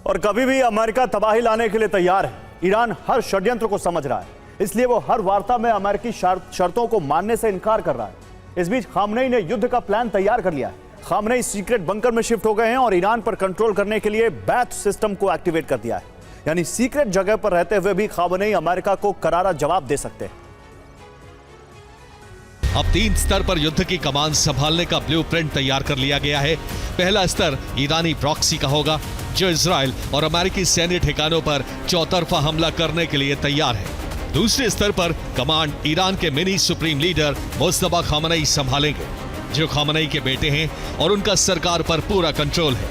और कभी भी अमेरिका तबाही लाने के लिए तैयार है। ईरान हर षड्यंत्र को समझ रहा है, इसलिए वो हर वार्ता में अमेरिकी शर्तों को मानने से इनकार कर रहा है। इस बीच खामनेई ने युद्ध का प्लान तैयार कर लिया है। खामनेई सीक्रेट बंकर में शिफ्ट हो गए हैं और ईरान पर कंट्रोल करने के लिए बैथ सिस्टम को एक्टिवेट कर दिया है। यानी सीक्रेट जगह पर रहते हुए भी खामनेई अमेरिका को करारा जवाब दे सकते हैं। अब 3 स्तर पर युद्ध की कमान संभालने का ब्लूप्रिंट तैयार कर लिया गया है। पहला स्तर ईरानी प्रॉक्सी का होगा, जो इजराइल और अमेरिकी सैन्य ठिकानों पर चौतरफा हमला करने के लिए तैयार है। दूसरे स्तर पर कमांड ईरान के mini supreme leader Mustafa Khamenei संभालेंगे, जो खामनेई के बेटे हैं और उनका सरकार पर पूरा कंट्रोल है।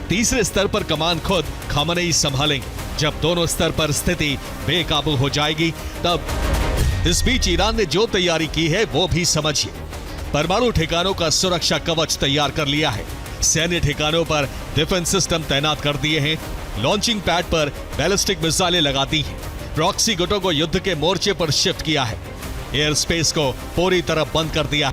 तीसरे स्तर पर कमान खुद खामनेई संभालेंगे। जब दोनों स्तर पर स्थिति बेकाबू हो जाएगी, तब इस बीच ईरान ने जो तैयारी की है वो भी समझिए। परमाणु ठिकानों का सुरक्षा कवच तैयार कर लिया है। सैन्य ठिकानों पर डिफेंस सिस्टम तैनात कर दिए हैं। लॉन्चिंग पैड पर बैलिस्टिक मिसाइलें लगा दी हैं। प्रॉक्सी गुटों को युद्ध के मोर्चे पर शिफ्ट किया है। एयर स्पेस को पूरी तरह बंद कर दिया।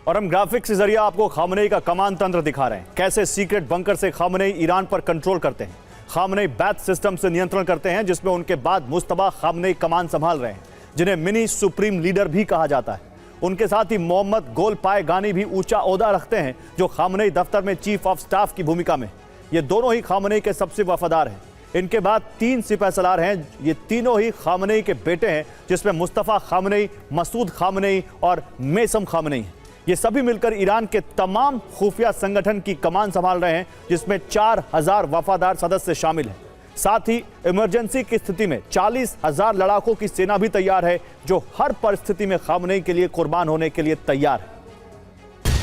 और हम ग्राफिक्स के जरिए आपको खामनेई का कमान तंत्र दिखा रहे हैं, कैसे सीक्रेट बंकर से खामनेई ईरान पर कंट्रोल करते हैं। खामनेई बैथ सिस्टम से नियंत्रण करते हैं, जिसमें उनके बाद मुस्तफा खामनेई कमान संभाल रहे हैं, जिन्हें मिनी सुप्रीम लीडर भी कहा जाता है। उनके साथ ही मोहम्मद गोलपायगानी भी ऊंचा ओहदा रखते हैं, जो खामनेई दफ्तर में चीफ ऑफ स्टाफ की भूमिका में। ये दोनों ही खामनेई के सबसे वफादार हैं। इनके बाद 3 सिपहसालार हैं। ये तीनों ही खामनेई के बेटे हैं, जिसमें मुस्तफा खामनेई, मसूद खामनेई और मेसम खामनेई हैं। ये सभी मिलकर ईरान के तमाम खुफिया संगठन की कमान संभाल रहे हैं, जिसमें 4000 वफादार सदस्य शामिल हैं। साथ ही इमरजेंसी की स्थिति में 40,000 लड़ाकों की सेना भी तैयार है, जो हर परिस्थिति में खामनेई के लिए कुर्बान होने के लिए तैयार है।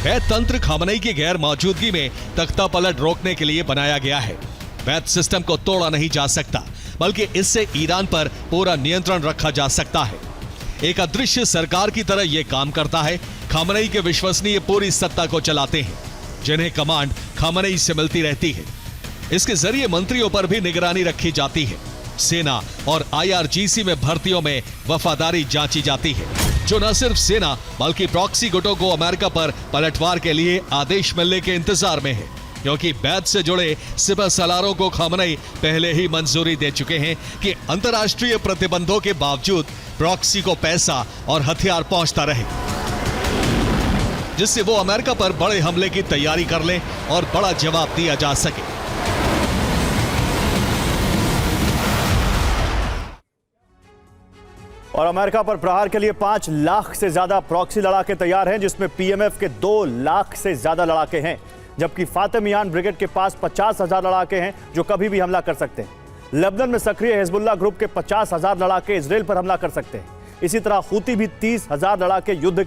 बैथ तंत्र खामनेई की गैर मौजूदगी में तख्ता पलट रोकने के लिए बनाया गया है। बैथ सिस्टम को तोड़ा नहीं जा सकता, बल्कि इससे ईरान पर पूरा नियंत्रण रखा जा सकता है। एक अदृश्य सरकार की तरह यह काम करता है। खामनेई के विश्वसनीय पूरी सत्ता को चलाते हैं, जिन्हें कमांड खामनेई से मिलती रहती है। इसके जरिए मंत्रियों पर भी निगरानी रखी जाती है। सेना और IRGC में भर्तियों में वफादारी जांची जाती है, जो न सिर्फ सेना बल्कि प्रॉक्सी गुटों को अमेरिका पर पलटवार के लिए आदेश मिलने के इंतजार में है, क्योंकि बैथ से जुड़े सिपहसालारों को खामनेई पहले ही मंजूरी दे चुके हैं कि अंतर्राष्ट्रीय प्रतिबंधों के बावजूद प्रॉक्सी को पैसा और हथियार पहुंचता रहे, जिससे वो अमेरिका पर बड़े हमले की तैयारी कर लें और बड़ा जवाब दिया जा सके। और अमेरिका पर प्रहार के लिए 5 लाख से ज्यादा प्रॉक्सी लड़ाके तैयार हैं, जिसमें PMF के 2 लाख से ज्यादा लड़ाके हैं, जबकि फातिमियान ब्रिगेड के पास 50,000 लड़ाके हैं, जो कभी भी हमला कर सकते हैं। लेबनान में सक्रिय हिजबुल्लाह ग्रुप के 50,000 लड़ाके इजराइल पर हमला कर सकते हैं। इसी तरह हूती भी 30,000 लड़ाके युद्ध के